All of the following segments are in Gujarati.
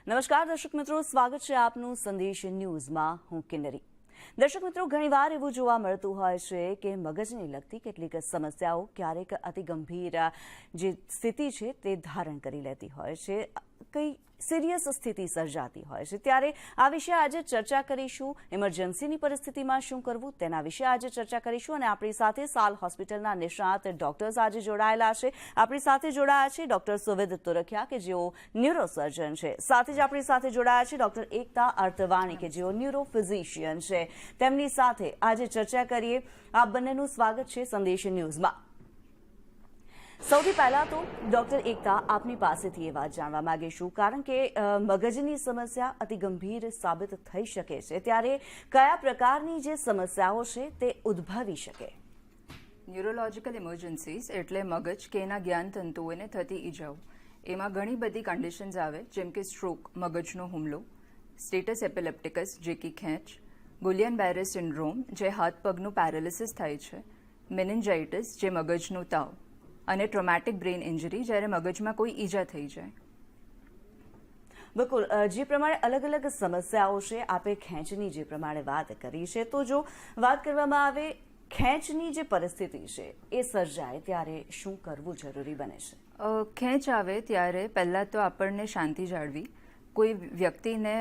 નમસ્કાર દર્શક મિત્રો, સ્વાગત છે આપનું સંદેશ ન્યૂઝમાં. હું કિન્નરી. દર્શક મિત્રો, ઘણીવાર એવું જોવા મળતું હોય છે કે મગજને લગતી કેટલીક સમસ્યાઓ ક્યારેક અતિ ગંભીર જે સ્થિતિ છે તે ધારણ કરી લેતી હોય છે, કઈ સિરિયસ સ્થિતિ સર્જાતી હોય છે. ત્યારે આ વિશે આજે ચર્ચા કરીશું. ઇમરજન્સીની પરિસ્થિતિમાં શું કરવું તેના વિશે આજે ચર્ચા કરીશું અને આપણી સાથે સાલ હોસ્પિટલના નિષ્ણાત ડોક્ટર્સ આજે જોડાયેલા છે. આપણી સાથે જોડાયા છે ડોક્ટર સુવિદ તુરખિયા કે જેઓ ન્યુરોસર્જન છે. સાથે જ આપણી સાથે જોડાયા છે ડોક્ટર એકતા અર્તવાણી કે જેઓ ન્યુરો ફિઝિશિયન છે. તેમની સાથે આજે ચર્ચા કરીએ. આપ બંનેનું સ્વાગત છે સંદેશ ન્યૂઝમાં. સૌથી પહેલા તો ડોક્ટર એકતા, આપની પાસેથી એ વાત જાણવા માંગીશું, કારણ કે મગજની સમસ્યા અતિ ગંભીર સાબિત થઈ શકે છે. ત્યારે કયા પ્રકારની જે સમસ્યાઓ છે તે ઉદ્ભવી શકે? ન્યુરોલોજિકલ ઇમરજન્સીઝ એટલે મગજ કે એના જ્ઞાન તંતુઓને થતી ઈજાઓ. એમાં ઘણી બધી કન્ડિશન્સ આવે, જેમ કે સ્ટ્રોક, મગજનો હુમલો, સ્ટેટસ એપિલેપ્ટિકસ જે કે ખેંચ, ગુલિયન-બેરે સિન્ડ્રોમ જે હાથ પગનું પેરાલિસિસ થાય છે, મેનિન્જાઇટિસ જે મગજનો તાવ, અને ટ્રોમેટિક બ્રેન ઇન્જરી જ્યારે મગજમાં કોઈ ઈજા થઈ જાય. બિલકુલ, જે પ્રમાણે અલગ અલગ સમસ્યાઓ છે, આપે ખેંચની જે પ્રમાણે વાત કરી છે, તો જો વાત કરવામાં આવે ખેંચની જે પરિસ્થિતિ છે એ સર્જાય ત્યારે શું કરવું જરૂરી બને છે? ખેંચ આવે ત્યારે પહેલાં તો આપણને શાંતિ જાળવી, કોઈ વ્યક્તિને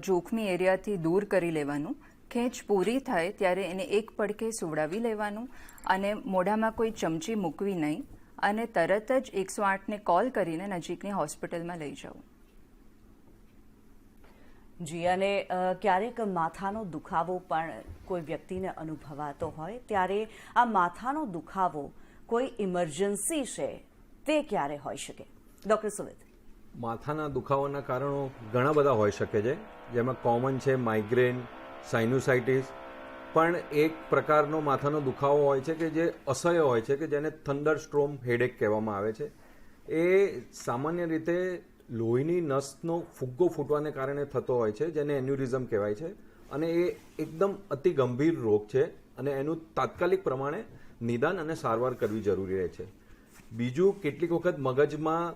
જોખમી એરિયાથી દૂર કરી લેવાનું. ખેંચ પૂરી થાય ત્યારે એને એક પડખે સુવડાવી લેવાનું અને મોઢામાં કોઈ ચમચી મૂકવી નહીં અને તરત જ 108ને કોલ કરીને નજીકની હોસ્પિટલમાં લઈ જવું. જી, અને ક્યારેક માથાનો દુખાવો પણ કોઈ વ્યક્તિને અનુભવાતો હોય, ત્યારે આ માથાનો દુખાવો કોઈ ઇમરજન્સી છે તે ક્યારે હોઈ શકે? ડોક્ટર સુવિદ. માથાના દુખાવાના કારણો ઘણા બધા હોઈ શકે છે, જેમાં કોમન છે માઇગ્રેન, સાઇનુસાઇટિસ, પણ એક પ્રકારનો માથાનો દુખાવો હોય છે કે જે અસહ્ય હોય છે, કે જેને થંડરસ્ટ્રોમ હેડેક કહેવામાં આવે છે. એ સામાન્ય રીતે લોહીની નસનો ફુગ્ગો ફૂટવાને કારણે થતો હોય છે, જેને એન્યુરિઝમ કહેવાય છે, અને એ એકદમ અતિ ગંભીર રોગ છે અને એનું તાત્કાલિક પ્રમાણે નિદાન અને સારવાર કરવી જરૂરી રહે છે. બીજું, કેટલીક વખત મગજમાં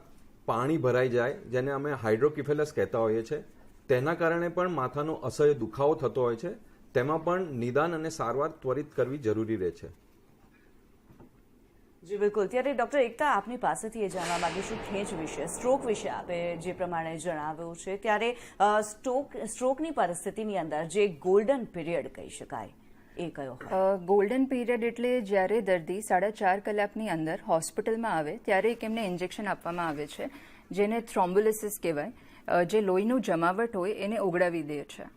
પાણી ભરાઈ જાય, જેને અમે હાઇડ્રોકિફેલસ કહેતા હોઈએ છીએ, તેના કારણે પણ માથાનો અસહ્ય દુખાવો થતો હોય છે. તેમાં પણ નિદાન અને સારવાર ત્વરિત કરવી જરૂરી રહે છે. જી બિલકુલ. ત્યારે ડોક્ટર એકતા, આપની પાસેથી એ જાણવા માંગીશું ખેંચ વિશે, સ્ટ્રોક વિશે આપે જે પ્રમાણે જણાવ્યું છે. ત્યારે સ્ટ્રોકની પરિસ્થિતિની અંદર જે ગોલ્ડન પીરિયડ કહી શકાય એ કયો? ગોલ્ડન પીરિયડ એટલે જ્યારે દર્દી 4.5 કલાકની અંદર હોસ્પિટલમાં આવે ત્યારે એક એમને ઇન્જેક્શન આપવામાં આવે છે, જેને થ્રોમ્બોલિસિસ કહેવાય, જે લોહીનું જમાવટ હોય એને ઓગળાવી દે છે.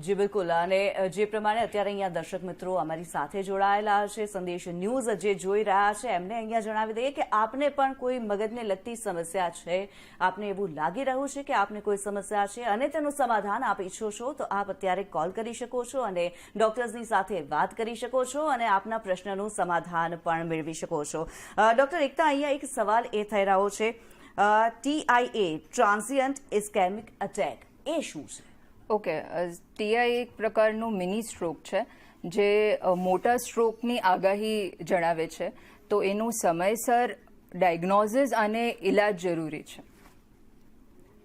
જી બિલકુલ. અને જે પ્રમાણે અત્યારે અહીંયા દર્શક મિત્રો અમારી સાથે જોડાયેલા છે, સંદેશ ન્યૂઝ જે જોઈ રહ્યા છે, એમને અહીંયા જણાવી દઈએ કે આપને પણ કોઈ મગજને લગતી સમસ્યા છે, આપને એવું લાગી રહ્યું છે કે આપને કોઈ સમસ્યા છે અને તેનું સમાધાન આપ ઈચ્છો છો, તો આપ અત્યારે કોલ કરી શકો છો અને ડોક્ટર્સની સાથે વાત કરી શકો છો અને આપના પ્રશ્નનું સમાધાન પણ મેળવી શકો છો. ડોક્ટર એકતા, અહીંયા એક સવાલ એ થઈ રહ્યો છે, TIA, ટ્રાન્ઝિયન્ટ ઇસ્કેમિક અટેક, એ શું છે? ઓકે, TIA એક પ્રકારનું મિની સ્ટ્રોક છે જે મોટા સ્ટ્રોકની આગાહી જણાવે છે, તો એનું સમયસર ડાયગ્નોઝિસ અને ઇલાજ જરૂરી છે.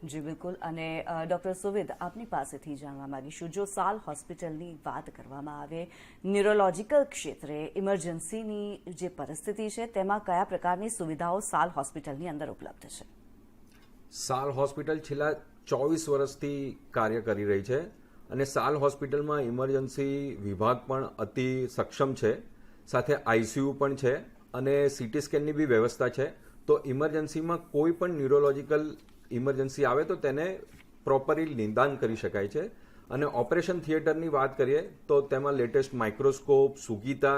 જી બિલકુલ. અને ડોક્ટર સુવિદ, આપની પાસેથી જાણવા માંગીશું, જો સાલ હોસ્પિટલની વાત કરવામાં આવે, ન્યુરોલોજીકલ ક્ષેત્રે ઇમરજન્સીની જે પરિસ્થિતિ છે તેમાં કયા પ્રકારની સુવિધાઓ સાલ હોસ્પિટલની અંદર ઉપલબ્ધ છે? સાલ હોસ્પિટલ છેલ્લા 24 વર્ષથી કાર્ય કરી રહી છે અને સાલ હોસ્પિટલમાં ઇમરજન્સી વિભાગ પણ અતિ સક્ષમ છે, સાથે ICU પણ છે અને CT સ્કેનની બી વ્યવસ્થા છે. તો ઇમરજન્સીમાં કોઈ પણ ન્યુરોલોજીકલ ઇમરજન્સી આવે તો તેને પ્રોપરલી નિદાન કરી શકાય છે. અને ઓપરેશન થિયેટરની વાત કરીએ તો તેમાં લેટેસ્ટ માઇક્રોસ્કોપ, સુગીતા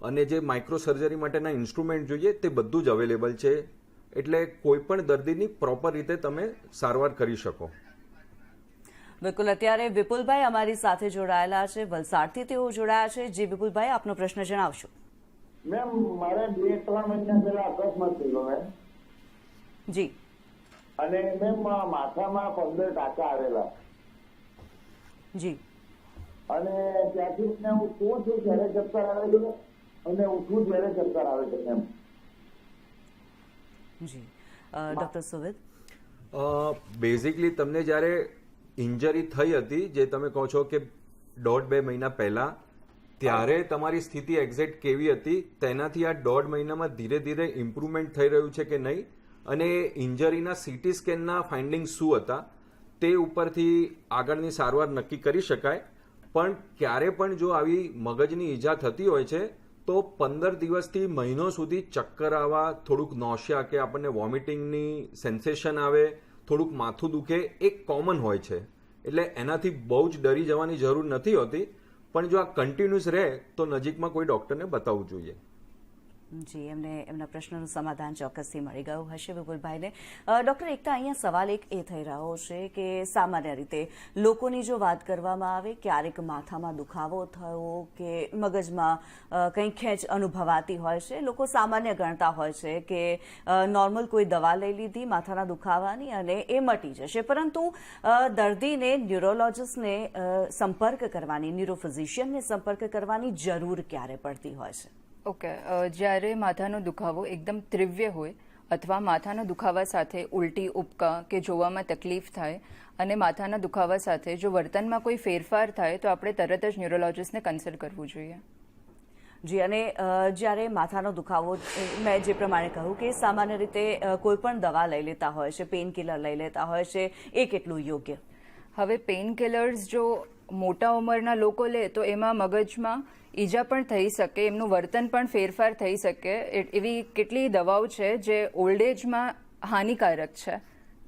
અને જે માઇક્રો સર્જરી માટેના ઇન્સ્ટ્રુમેન્ટ જોઈએ તે બધું જ અવેલેબલ છે. એટલે કોઈ પણ દર્દીની પ્રોપર રીતે તમે સારવાર કરી શકો. બિલકુલ. અત્યારે વિપુલભાઈ અમારી સાથે જોડાયેલા છે, વલસાડથી તેઓ જોડાયા છે. જી વિપુલભાઈ, આપનો પ્રશ્ન જણાવશો. મેમ, મારે 2-3 મહિના પહેલા અકસ્માત થયેલો મેમ. જી. અને મેમ માથામાં 15 ટાંકા આવેલા. જી. અને ત્યાંથી હું શું છું ત્યારે ચક્કર આવે છે અને ઉઠું ત્યારે ચક્કર આવે છે મેમ. જી, ડૉક્ટર સુવેદ? બેઝિકલી તમને જ્યારે ઇન્જરી થઈ હતી, જે તમે કહો છો કે 1.5-2 મહિના પહેલા, ત્યારે તમારી સ્થિતિ એક્ઝેક્ટ કેવી હતી, તેનાથી આ 1.5 મહિનામાં ધીરે ધીરે ઇમ્પ્રુવમેન્ટ થઈ રહ્યું છે કે નહીં, અને ઇન્જરીના સીટી સ્કેનના ફાઇન્ડિંગ શું હતા તે ઉપરથી આગળની સારવાર નક્કી કરી શકાય. પણ ક્યારે પણ જો આવી મગજની ઈજા થતી હોય છે તો 15 દિવસથી મહિનો સુધી ચક્કર આવવા, થોડુંક નોશિયા કે આપણને વોમિટિંગની સેન્સેશન આવે, થોડુંક માથું દુખે, એ કોમન હોય છે. એટલે એનાથી બહુ જ ડરી જવાની જરૂર નથી હોતી. પણ જો આ કન્ટિન્યુઅસ રહે તો નજીકમાં કોઈ ડૉક્ટરને બતાવવું જોઈએ. જી, એમને એમના પ્રશ્નનું સમાધાન ચોક્કસથી મળી ગયું હશે વિપુલભાઈને. ડૉક્ટર એકતા, અહીંયા સવાલ એક એ થઈ રહ્યો છે કે સામાન્ય રીતે લોકોની જો વાત કરવામાં આવે, ક્યારેક માથામાં દુખાવો થયો કે મગજમાં કંઈ ખેંચ અનુભવાતી હોય છે, લોકો સામાન્ય ગણતા હોય છે કે નોર્મલ કોઈ દવા લઈ લીધી માથાના દુખાવાની અને એ મટી જશે. પરંતુ દર્દીને ન્યુરોલોજિસ્ટને સંપર્ક કરવાની, ન્યુરોફિઝિશિયનને સંપર્ક કરવાની જરૂર ક્યારે પડતી હોય છે? ઓકે, જ્યારે માથાનો દુખાવો એકદમ તીવ્ર હોય અથવા માથાના દુખાવા સાથે ઉલટી, ઉબકા કે જોવામાં તકલીફ થાય અને માથાના દુખાવા સાથે જો વર્તનમાં કોઈ ફેરફાર થાય તો આપણે તરત જ ન્યુરોલોજિસ્ટને કન્સલ્ટ કરવું જોઈએ. જી, અને જ્યારે માથાનો દુખાવો, મેં જે પ્રમાણે કહ્યું કે સામાન્ય રીતે કોઈ પણ દવા લઈ લેતા હોય છે, પેઇન કિલર લઈ લેતા હોય છે, એ કેટલું યોગ્ય? હવે પેઇન કિલર્સ જો મોટા ઉંમરના લોકો લે તો એમાં મગજમાં ઈજા પણ થઈ શકે, એમનું વર્તન પણ ફેરફાર થઈ શકે. એવી કેટલી દવાઓ છે જે ઓલ્ડ એજમાં હાનિકારક છે,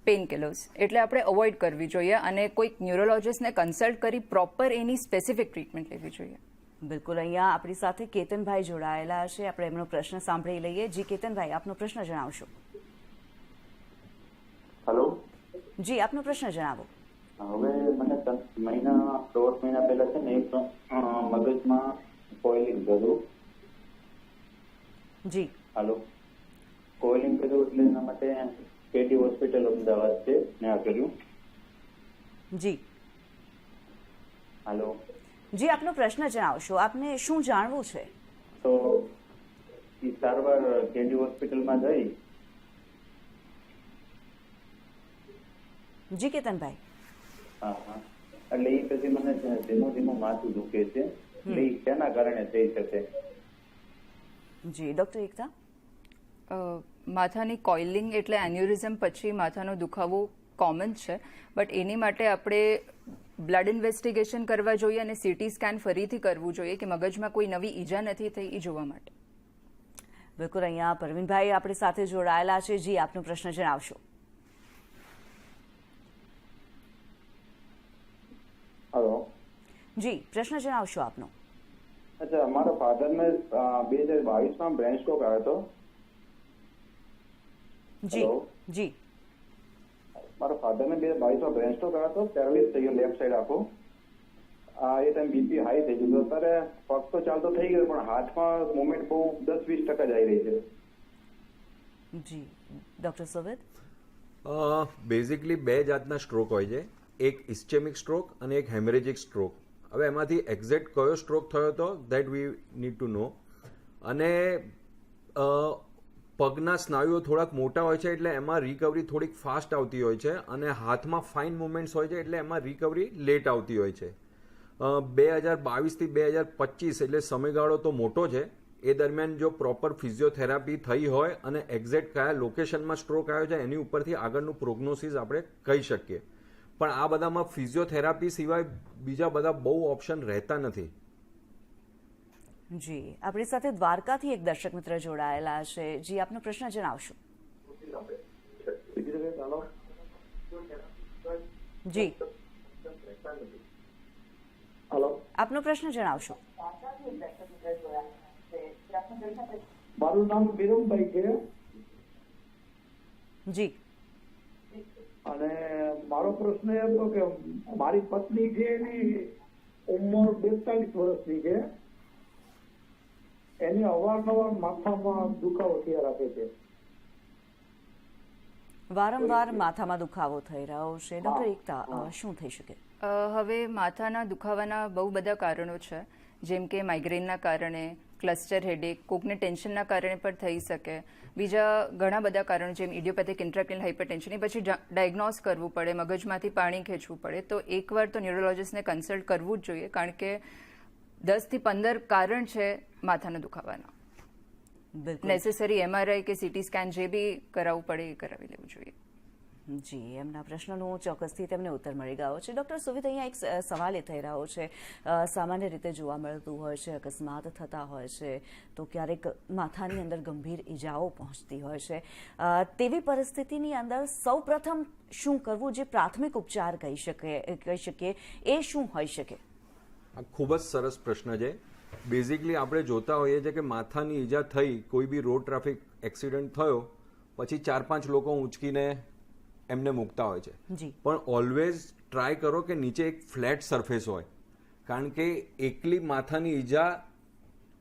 પેઇન કિલર્સ, એટલે આપણે અવોઇડ કરવી જોઈએ અને કોઈક ન્યુરોલોજિસ્ટને કન્સલ્ટ કરી પ્રોપર એની સ્પેસિફિક ટ્રીટમેન્ટ લેવી જોઈએ. બિલકુલ. અહીંયા આપણી સાથે કેતનભાઈ જોડાયેલા છે, આપણે એમનો પ્રશ્ન સાંભળી લઈએ. જી કેતનભાઈ, આપનો પ્રશ્ન જણાવશો? હેલો જી, આપનો પ્રશ્ન જણાવો. હવે મને 1.5 મહિના પહેલા છે ને એક મગજમાં કોઇલિંગ કર્યું. જી. હેલો, કોઇલિંગ કર્યું એટલે એના માટે પેટી હોસ્પિટલ અમદાવાદ છે, ત્યાં કર્યું. જી. હેલો જી, આપનો પ્રશ્ન જણાવશો? આપને શું જાણવું છે? તો એ સારવાર કેડી હોસ્પિટલમાં જઈ. જી કેતનભાઈ. હા હા, એટલે એ પછી મને ધીમું ધીમું માથું દુખે છે. એટલે એ શેના કારણે થઈ શકે? જી, ડૉક્ટર એકતા? માથાની કોઇલિંગ એટલે એન્યુરિઝમ પછી માથાનો દુખાવો કોમન છે, બટ એની માટે આપણે બ્લડ ઇન્વેસ્ટિગેશન કરવા જોઈએ અને સીટી સ્કેન ફરીથી કરવું જોઈએ કે મગજમાં કોઈ નવી ઈજા નથી થઈ એ જોવા માટે. બિલકુલ. અહીંયા પરવીનભાઈ આપણી સાથે જોડાયેલા છે. જી, આપનો પ્રશ્ન જણાવશો? હેલો જી, પ્રશ્ન જણાવશો આપનો? અચ્છા, મારા ફાધરને 2022માં બ્રેન સ્ટ્રોક આવ્યો હતો. જી. જી. મારા ફાધરને 2022માં બ્રેન સ્ટ્રોક આવ્યો હતો, પેરાલિસ થઈ ગયો લેફ્ટ સાઈડ આખો. એ ટાઈમ બીપી હાઈ થઈ ગયું. અત્યારે પગ તો ચાલતો થઈ ગયો પણ હાથમાં મુવમેન્ટ બહુ 10-20% જ આવી રહી છે. જી, ડૉક્ટર સુવેદ? બેઝિકલી 2 જાતના સ્ટ્રોક હોય છે, એક ઇસ્ચેમિક સ્ટ્રોક અને એક હેમરેજિક સ્ટ્રોક. હવે એમાંથી એક્ઝેક્ટ કયો સ્ટ્રોક થયો હતો દેટ વી નીડ ટુ નો. અને પગના સ્નાયુઓ થોડાક મોટા હોય છે એટલે એમાં રિકવરી થોડીક ફાસ્ટ આવતી હોય છે, અને હાથમાં ફાઇન મુવમેન્ટ્સ હોય છે એટલે એમાં રિકવરી લેટ આવતી હોય છે. 2022થી 2025 એટલે સમયગાળો તો મોટો છે. એ દરમિયાન જો પ્રોપર ફિઝિયોથેરાપી થઈ હોય અને એક્ઝેક્ટ કયા લોકેશનમાં સ્ટ્રોક આવ્યો છે એની ઉપરથી આગળનું પ્રોગ્નોસિસ આપણે કહી શકીએ. પણ આ બધામાં ફિઝિયોથેરાપી સિવાય બીજા બધા બહુ ઓપ્શન રહેતા નથી. જી, આપણી સાથે દ્વારકાથી એક દર્શક મિત્ર જોડાયેલા છે. જી, આપનો પ્રશ્ન જણાવશો? જી. હેલો, આપનો પ્રશ્ન જણાવશો? મારું નામ વિરમભાઈ છે. જી. અને મારો પ્રશ્ન એ હતો કે મારી પત્ની છે એની ઉંમર 42 વર્ષની છે. એને અવારનવાર માથામાં દુખાવો થયા રાખે છે. વારંવાર માથામાં દુખાવો થઈ રહ્યો છે. ડૉક્ટર એકતા, શું થઈ શકે? હવે માથાના દુખાવાના બહુ બધા કારણો છે, જેમ કે માઇગ્રેનના કારણે, ક્લસ્ટર હેડેક, કોકને ટેન્શનના કારણે પણ થઈ શકે, બીજા ઘણા બધા કારણો જેમ ઇડિયોપેથિક ઇન્ટ્રાક્રિનલ હાઇપરટેન્શન, એ પછી ડાયગ્નોઝ કરવું પડે, મગજમાંથી પાણી ખેંચવું પડે, તો એકવાર તો ન્યુરોલોજિસ્ટને કન્સલ્ટ કરવું જ જોઈએ, કારણ કે 10 થી 15 કારણ છે માથાના દુખાવાના. બિલકુલ નેસેસરી MRI કે CT સ્કેન જે બી કરાવવું પડે એ કરાવી લેવું જોઈએ. જી, એમના પ્રશ્નનો ચોક્કસથી તેમને ઉત્તર મળી ગયો છે. ડૉક્ટર સુવિધ, અહીંયા એક સવાલ એ થઈ રહ્યો છે, સામાન્ય રીતે જોવા મળતું હોય છે, અકસ્માત થતા હોય છે તો ક્યારેક માથાની અંદર ગંભીર ઈજાઓ પહોંચતી હોય છે. તેવી પરિસ્થિતિની અંદર સૌપ્રથમ શું કરવું, જે પ્રાથમિક ઉપચાર કહી શકીએ, એ શું હોઈ શકે? આ ખૂબ જ સરસ પ્રશ્ન છે. બેઝિકલી આપણે જોતા હોઈએ છીએ કે માથાની ઈજા થઈ, કોઈ બી રોડ ટ્રાફિક એક્સિડન્ટ થયો પછી 4-5 લોકો ઊંચકીને એમને મૂકતા હોય છે. પણ ઓલવેઝ ટ્રાય કરો કે નીચે એક ફ્લેટ સરફેસ હોય, કારણ કે એકલી માથાની ઈજા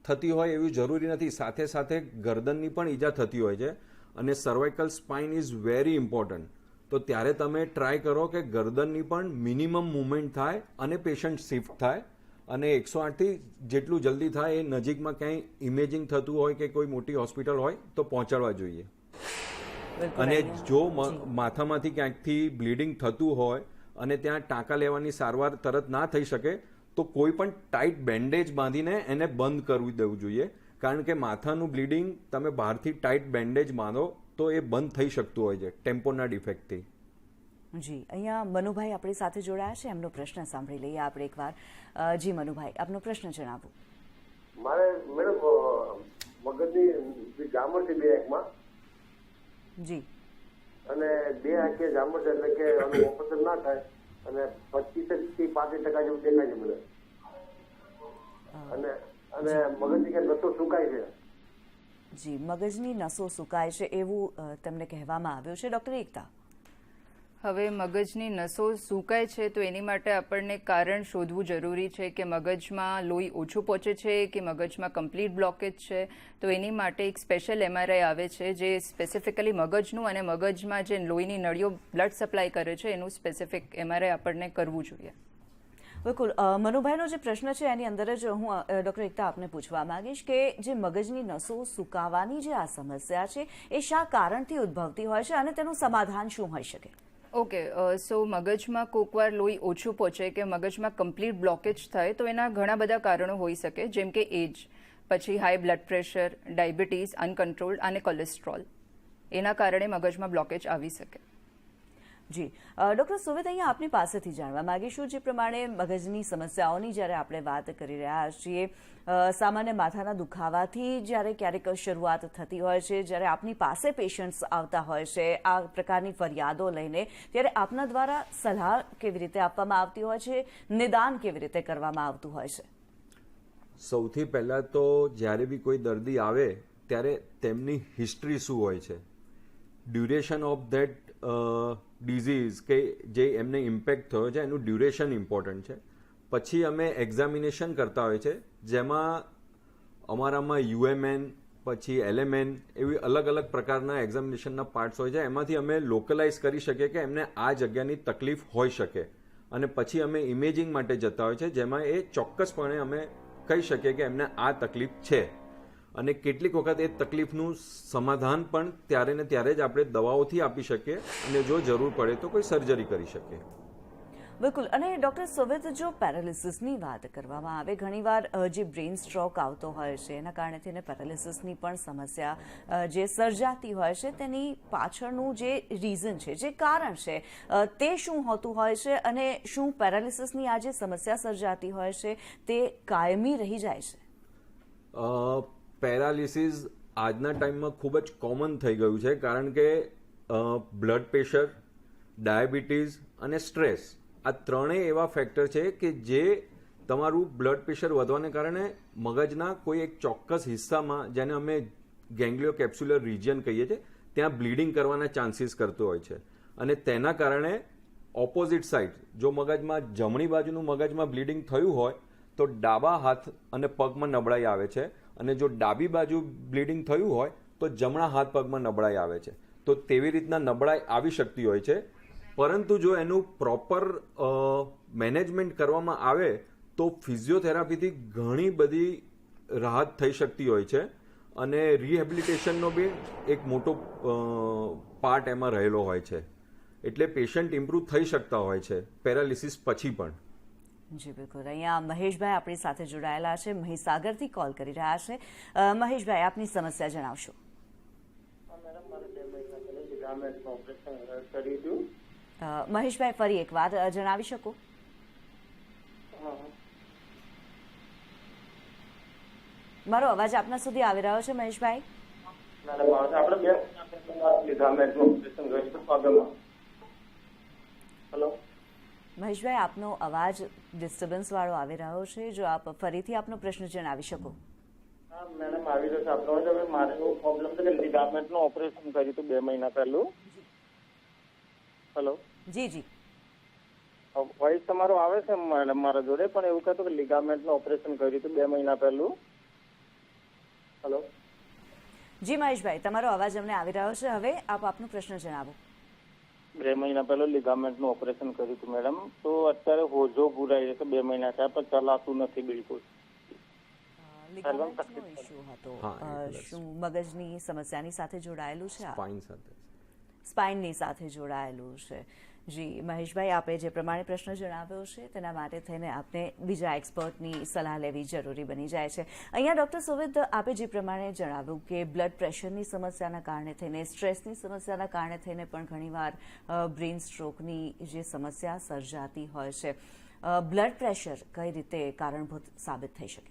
થતી હોય એવું જરૂરી નથી, સાથે સાથે ગરદનની પણ ઈજા થતી હોય છે અને cervical spine is very important. તો ત્યારે તમે ટ્રાય કરો કે ગરદનની પણ મિનિમમ મૂવમેન્ટ થાય અને પેશન્ટ શિફ્ટ થાય, અને 108થી જેટલું જલ્દી થાય એ નજીકમાં ક્યાંય ઇમેજિંગ થતું હોય કે કોઈ મોટી હોસ્પિટલ હોય તો પહોંચાડવા જોઈએ. અને જો માથામાંથી ક્યાંકથી બ્લીડિંગ થતું હોય અને ત્યાં ટાંકા લેવાની સારવાર તરત ના થઈ શકે તો કોઈ પણ ટાઈટ બેન્ડેજ બાંધીને એને બંધ કરવી દેવું જોઈએ, કારણ કે માથાનું બ્લીડિંગ તમે બહારથી ટાઈટ બેન્ડેજ બાંધો તો એ બંધ થઈ શકતું હોય છે ટેમ્પોના ડિફેક્ટથી. જી, અહીંયા મનુભાઈ આપણી સાથે જોડાયા છે, એમનો પ્રશ્ન સાંભળી લઈએ આપણે એકવાર. જી મનુભાઈ, આપનો પ્રશ્ન જણાવો. મારે મેડમ મગજની જામર છે 2 આંખમાં. જી. અને 2 આંખે જામર છે, એટલે કે આનું ઓપરેશન ના થાય અને 25 થી 35% જેવું દેખાય છે મને. અને મગજની કે નસો સુકાય છે. જી, મગજની નસો સુકાય છે એવું તમને કહેવામાં આવ્યું છે. ડૉક્ટર એકતા, હવે મગજની નસો સૂકાય છે તો એની માટે આપણને કારણ શોધવું જરૂરી છે કે મગજમાં લોહી ઓછું પહોંચે છે કે મગજમાં કમ્પ્લીટ બ્લોકેજ છે. તો એની માટે એક સ્પેશિયલ MRI આવે છે જે સ્પેસિફિકલી મગજનું અને મગજમાં જે લોહીની નળીઓ બ્લડ સપ્લાય કરે છે એનું સ્પેસિફિક MRI આપણને કરવું જોઈએ. બિલકુલ. મનુભાઈનો જે પ્રશ્ન છે એની અંદર જ હું ડૉક્ટર એકતા આપને પૂછવા માંગીશ કે જે મગજની નસો સુકાવાની જે આ સમસ્યા છે એ શા કારણથી ઉદ્ભવતી હોય છે અને તેનું સમાધાન શું હોઈ શકે? ઓકે, સો મગજમાં કોકવાર લોહી ઓછું પહોંચે કે મગજમાં કમ્પ્લીટ બ્લોકેજ થાય તો એના ઘણા બધા કારણો હોઈ શકે, જેમ કે એજ, પછી હાઈ બ્લડ પ્રેશર, ડાયાબિટીસ, અનકન્ટ્રોલ્ડ અને કોલેસ્ટ્રોલ. એના કારણે મગજમાં બ્લોકેજ આવી શકે. જી, ડૉક્ટર સુવેદ, અહીંયા આપની પાસેથી જાણવા માંગીશું, જે પ્રમાણે મગજની સમસ્યાઓની જ્યારે આપણે વાત કરી રહ્યા છીએ, સામાન્ય માથાના દુખાવાથી જ્યારે ક્યારેક શરૂઆત થતી હોય છે, જ્યારે આપની પાસે પેશન્ટ્સ આવતા હોય છે આ પ્રકારની ફરિયાદો લઈને, ત્યારે આપના દ્વારા સલાહ કેવી રીતે આપવામાં આવતી હોય છે, નિદાન કેવી રીતે કરવામાં આવતું હોય છે? સૌથી પહેલાં તો જ્યારે બી કોઈ દર્દી આવે ત્યારે તેમની હિસ્ટ્રી શું હોય છે, ડ્યુરેશન ઓફ ધેટ ડિઝીઝ કે જે એમને ઇમ્પેક્ટ થયો છે એનું ડ્યુરેશન ઇમ્પોર્ટન્ટ છે. પછી અમે એક્ઝામિનેશન કરતા હોય છે, જેમાં અમારામાં UMN, પછી LMN એવી અલગ અલગ પ્રકારના એક્ઝામિનેશનના પાર્ટ્સ હોય છે. એમાંથી અમે લોકલાઇઝ કરી શકીએ કે એમને આ જગ્યાની તકલીફ હોઈ શકે, અને પછી અમે ઇમેજિંગ માટે જતા હોય છે, જેમાં એ ચોક્કસપણે અમે કહી શકીએ કે એમને આ તકલીફ છે. અને કેટલીક વખત એ તકલીફનું સમાધાન પણ ત્યારે ને ત્યારે જ આપણે દવાઓથી આપી શકીએ, અને જો જરૂર પડે તો કોઈ સર્જરી કરી શકીએ. બિલકુલ. અને ડૉક્ટર સુવેદ, જો પેરાલિસિસની વાત કરવામાં આવે, ઘણીવાર જે બ્રેઇન સ્ટ્રોક આવતો હોય છે એના કારણે તેને પેરાલિસિસની પણ સમસ્યા જે સર્જાતી હોય છે, તેની પાછળનું જે રીઝન છે, જે કારણ છે, તે શું હોતું હોય છે, અને શું પેરાલિસિસની આ જે સમસ્યા સર્જાતી હોય છે તે કાયમી રહી જાય છે? પેરાલિસિસ આજના ટાઈમમાં ખૂબ જ કોમન થઈ ગયું છે, કારણ કે બ્લડ પ્રેશર, ડાયાબિટીસ અને સ્ટ્રેસ આ ત્રણેય એવા ફેક્ટર છે કે જે તમારું બ્લડ પ્રેશર વધવાને કારણે મગજના કોઈ એક ચોક્કસ હિસ્સામાં, જેને અમે ગેંગ્લિયો કેપ્સ્યુલર રિજિયન કહીએ છીએ, ત્યાં બ્લીડિંગ કરવાના ચાન્સીસ કરતો હોય છે. અને તેના કારણે ઓપોઝિટ સાઇડ, જો મગજમાં જમણી બાજુનું મગજમાં બ્લીડિંગ થયું હોય તો ડાબા હાથ અને પગમાં નબળાઈ આવે છે, અને જો ડાબી બાજુ બ્લીડિંગ થયું હોય તો જમણા હાથ પગમાં નબળાઈ આવે છે. તો તેવી રીતના નબળાઈ આવી શકતી હોય છે. પરંતુ જો એનું પ્રોપર મેનેજમેન્ટ કરવામાં આવે તો ફિઝિયોથેરાપીથી ઘણી બધી રાહત થઈ શકતી હોય છે અને રિહેબિલિટેશનનો બી એક મોટો પાર્ટ એમાં રહેલો હોય છે, એટલે પેશન્ટ ઇમ્પ્રૂવ થઈ શકતા હોય છે પેરાલિસિસ પછી પણ. જી બિલકુલ. અહીંયા મહેશભાઈ આપણી સાથે જોડાયેલા છે, મહીસાગરથી કોલ કરી રહ્યા છે. મહેશભાઈ, આપની સમસ્યા જણાવશો. મહેશભાઈ, ફરી એક વાર જણાવી શકો? મારો અવાજ આપના સુધી આવી રહ્યો છે મહેશભાઈ? મહેશભાઈ, આપનો અવાજ ડિસ્ટર્બન્સ વાળો આવી રહ્યો છે. જો આપ ફરીથી આપનો પ્રશ્ન જણાવી શકો. મેડમ, આવી રહ્યો છે આપણો. હવે મારે એવો પ્રોબ્લેમ છે કે લિગામેન્ટનું ઓપરેશન કર્યું હતું 2 મહિના પહેલું. હેલો. જી જી. વોઇસ તમારો આવે છે મેડમ મારા જોડે, પણ એવું કહેતું કે લિગામેન્ટનું ઓપરેશન કર્યું હતું 2 મહિના પહેલું. હેલો. જી મહેશભાઈ, તમારો અવાજ અમને આવી રહ્યો છે. હવે આપ આપનો પ્રશ્ન જણાવો. 2 મહિના પહેલું લિગામેન્ટનું ઓપરેશન કર્યું હતું મેડમ. તો અત્યારે હોજો પુરાઈ છે, 2 મહિના થયા પણ ચલાતું નથી બિલકુલ. લિગામેન્ટનો ઇશ્યુ હતો. શું મગજની સમસ્યાની સાથે જોડાયેલું છે? સ્પાઇનની સાથે જોડાયેલું છે. જી મહેશભાઈ, આપે જે પ્રમાણે પ્રશ્ન જણાવ્યો છે તેના માટે થઈને આપને બીજા એક્સપર્ટની સલાહ લેવી જરૂરી બની જાય છે. અહીંયા ડૉક્ટર સુવિદ, આપે જે પ્રમાણે જણાવ્યું કે બ્લડ પ્રેશરની સમસ્યાના કારણે થઈને, સ્ટ્રેસની સમસ્યાના કારણે થઈને પણ ઘણીવાર બ્રેઇન સ્ટ્રોકની જે સમસ્યા સર્જાતી હોય છે. બ્લડ પ્રેશર કઈ રીતે કારણભૂત સાબિત થઈ શકે?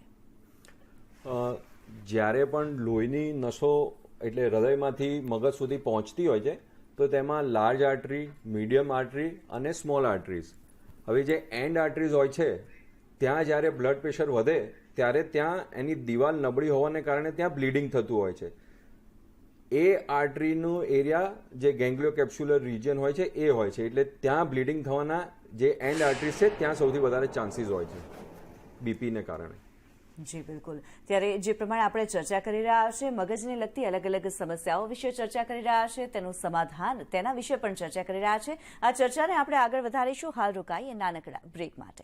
જ્યારે પણ લોહીની નસો એટલે હૃદયમાંથી મગજ સુધી પહોંચતી હોય છે તો તેમાં લાર્જ આર્ટરી, મીડિયમ આર્ટરી અને સ્મોલ આર્ટરીઝ. હવે જે એન્ડ આર્ટરીઝ હોય છે ત્યાં જ્યારે બ્લડ પ્રેશર વધે ત્યારે ત્યાં એની દિવાલ નબળી હોવાને કારણે ત્યાં બ્લીડિંગ થતું હોય છે. એ આર્ટરીનું એરિયા જે ગેંગ્લિયો કેપ્સ્યુલર રિજિયન હોય છે એ હોય છે, એટલે ત્યાં બ્લીડિંગ થવાના જે એન્ડ આર્ટરીઝ છે ત્યાં સૌથી વધારે ચાન્સીસ હોય છે બીપીને કારણે. જી બિલકુલ. ત્યારે જે પ્રમાણે આપણે ચર્ચા કરી રહ્યા છીએ, મગજને લગતી અલગ અલગ સમસ્યાઓ વિશે ચર્ચા કરી રહ્યા છીએ, તેનું સમાધાન તેના વિશે પણ ચર્ચા કરી રહ્યા છે. આ ચર્ચાને આપણે આગળ વધારીશું. હાલ રોકાઈએ નાનકડા બ્રેક માટે.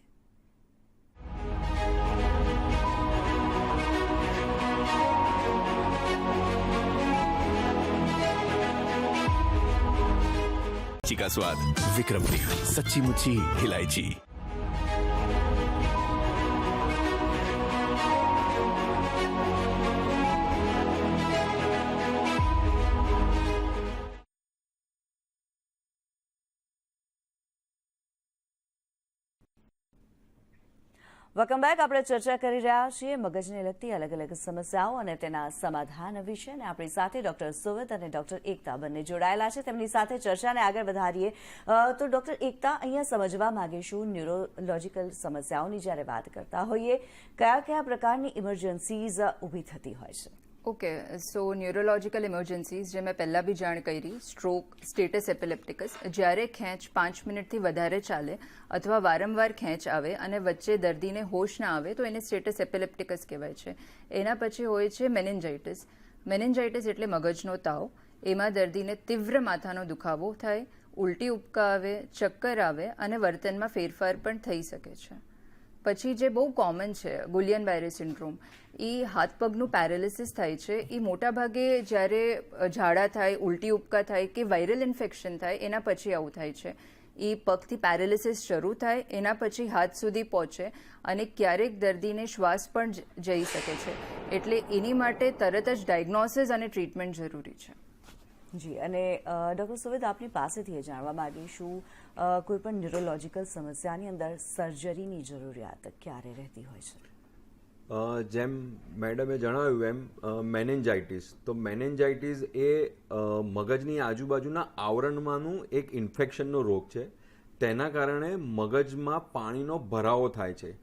का स्वाद विक्रम टील, सच्ची मुच्ची इलायची. Welcome back. આપણે ચર્ચા કરી રહ્યા છીએ મગજને લગતી અલગ અલગ સમસ્યાઓ અને તેના સમાધાન વિશે. અને આપણી સાથે ડોક્ટર સુવિદ અને ડોક્ટર એકતા બંને જોડાયેલા છે. તેમની સાથે ચર્ચાને આગળ વધારીએ તો ડોક્ટર એકતા, અહીંયા સમજવા માંગીશું, ન્યુરોલોજીકલ સમસ્યાઓની જ્યારે વાત કરતા હોઈએ, કયા કયા પ્રકારની ઇમરજન્સીઝ ઊભી થતી હોય છે? ઓકે, સો ન્યુરોલોજીકલ ઇમરજન્સીઝ જે મેં પહેલાં બી જાણ કરી, સ્ટ્રોક, સ્ટેટસ એપિલેપ્ટિકસ, જ્યારે ખેંચ 5 મિનિટથી વધારે ચાલે અથવા વારંવાર ખેંચ આવે અને વચ્ચે દર્દીને હોશ ના આવે તો એને સ્ટેટસ એપિલેપ્ટિકસ કહેવાય છે. એના પછી હોય છે મેનિન્જાઇટિસ. મેનિન્જાઇટિસ એટલે મગજનો તાવ. એમાં દર્દીને તીવ્ર માથાનો દુખાવો થાય, ઉલટી ઉપકા આવે, ચક્કર આવે અને વર્તનમાં ફેરફાર પણ થઈ શકે છે. પછી જે બહુ કોમન છે, ગુલિયન બાયરે સિન્ડ્રોમ, એ હાથ પગનું પેરાલિસિસ થાય છે. એ મોટાભાગે જ્યારે ઝાડા થાય, ઉલટી ઉપકા થાય કે વાયરલ ઇન્ફેક્શન થાય એના પછી આવું થાય છે. એ પગથી પેરાલિસિસ શરૂ થાય, એના પછી હાથ સુધી પહોંચે અને ક્યારેક દર્દીને શ્વાસ પણ જઈ શકે છે. એટલે એની માટે તરત જ ડાયગ્નોસિસ અને ટ્રીટમેન્ટ જરૂરી છે. જી. અને ડૉક્ટર સુવિદ, આપની પાસેથી એ જાણવા માંગીશું, કોઈ પણ ન્યુરોલોજીકલ સમસ્યાની અંદર સર્જરીની જરૂરિયાત ક્યારે રહેતી હોય છે? જેમ મેડમે જણાવ્યું એમ મેનેન્જાઇટિસ, તો મેનેન્જાઇટિસ એ મગજની આજુબાજુના આવરણમાંનું એક ઇન્ફેક્શનનો રોગ છે. તેના કારણે મગજમાં પાણીનો ભરાવો થાય છે.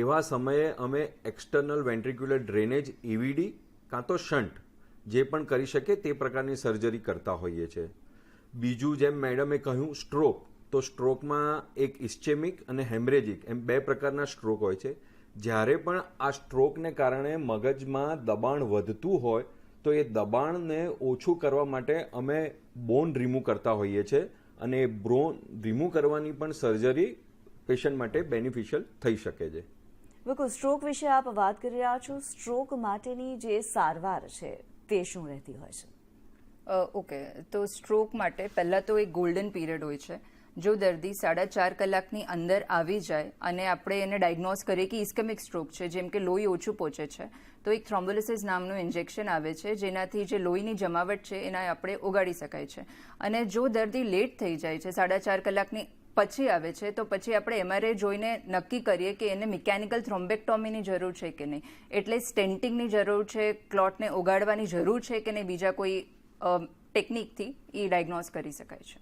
એવા સમયે અમે એક્સટર્નલ વેન્ટ્રિક્યુલર ડ્રેનેજ, EVD કાં તો શન્ટ જે પણ કરી શકે તે પ્રકારની સર્જરી કરતા હોઈએ છીએ. બીજું, જેમ મેડમે કહ્યું, સ્ટ્રોક, તો સ્ટ્રોકમાં એક ઇસ્ચેમિક અને હેમરેજિક એમ 2 પ્રકારના સ્ટ્રોક હોય છે. જ્યારે પણ આ સ્ટ્રોકને કારણે મગજમાં દબાણ વધતું હોય તો એ દબાણને ઓછું કરવા માટે અમે બોન રિમૂવ કરતા હોઈએ છીએ અને એ બોન રિમૂવ કરવાની પણ સર્જરી પેશન્ટ માટે બેનિફિશિયલ થઈ શકે છે. બિલકુલ, સ્ટ્રોક વિશે આપ વાત કરી રહ્યા છો. સ્ટ્રોક માટેની જે સારવાર છે તે શું રહેતી હોય છે? ઓકે, તો સ્ટ્રોક માટે પહેલાં તો એક ગોલ્ડન પીરિયડ હોય છે. જો દર્દી 4.5 કલાકની અંદર આવી જાય અને આપણે એને ડાયગ્નોઝ કરીએ કે ઇસ્કેમિક સ્ટ્રોક છે, જેમ કે લોહી ઓછું પહોંચે છે, તો એક થ્રોમ્બોલિસિસ નામનું ઇન્જેક્શન આવે છે, જેનાથી જે લોહીની જમાવટ છે એના આપણે ઓગાળી શકાય છે. અને જો દર્દી લેટ થઈ જાય છે, 4.5 કલાકની પછી આવે છે, તો પછી આપણે એમઆરઆઈ જોઈને નક્કી કરીએ કે એને મિકેનિકલ થ્રોમ્બેક્ટોમીની જરૂર છે કે નહીં, એટલે સ્ટેન્ટિંગની જરૂર છે, ક્લોટને ઓગાળવાની જરૂર છે કે નહીં, બીજા કોઈ ટેકનિકથી એ ડાયગ્નોઝ કરી શકાય છે.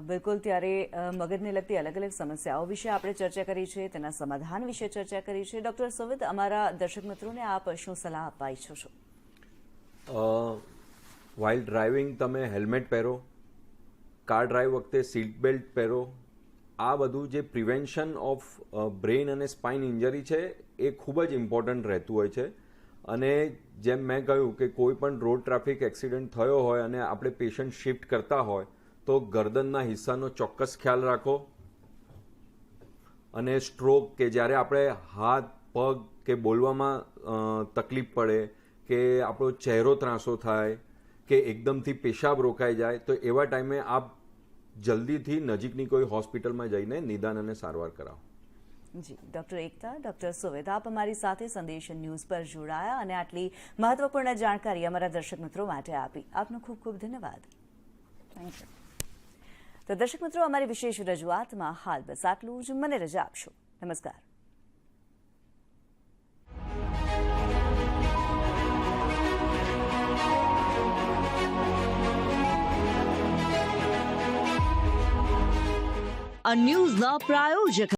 બિલકુલ, ત્યારે મગજને લગતી અલગ અલગ સમસ્યાઓ વિશે આપણે ચર્ચા કરી છે, તેના સમાધાન વિશે ચર્ચા કરી છે. ડૉક્ટર સુવિદ, અમારા દર્શક મિત્રોને આપ શું સલાહ આપવા ઈચ્છો છો? વાઇલ ડ્રાઇવિંગ તમે હેલ્મેટ પહેરો, કાર ડ્રાઈવ વખતે સીટ બેલ્ટ પહેરો. આ બધું જે પ્રિવેન્શન ઓફ બ્રેઇન અને સ્પાઇન ઇન્જરી છે એ ખૂબ જ ઇમ્પોર્ટન્ટ રહેતું હોય છે. અને જેમ મેં કહ્યું કે કોઈ પણ રોડ ટ્રાફિક એક્સિડન્ટ થયો હોય અને આપણે પેશન્ટ શિફ્ટ કરતા હોય તો ગરદનના હિસ્સાનો ચોક્કસ ખ્યાલ રાખો. અને સ્ટ્રોક કે જ્યારે આપણે હાથ પગ કે બોલવામાં તકલીફ પડે કે આપણો ચહેરો ત્રાંસો થાય કે એકદમથી પેશાબ રોકાઈ જાય, તો એવા ટાઈમે આપ જલ્દીથી નજીકની કોઈ હોસ્પિટલમાં જઈને નિદાન અને સારવાર કરાવો. જી, ડૉક્ટર એકતા, ડૉક્ટર સુવેદ, આપ અમારી સાથે સંદેશ ન્યૂઝ પર જોડાયા અને આટલી મહત્વપૂર્ણ જાણકારી અમારા દર્શક મિત્રો માટે આપી. આપનો ખૂબ ખૂબ ધન્યવાદ. Thank you. તો દર્શક મિત્રો, અમારી વિશેષ રજૂઆતમાં હાલ બસ આટલું જ. મને રજા આપશો. નમસ્કાર. આ ન્યૂઝના પ્રાયોજક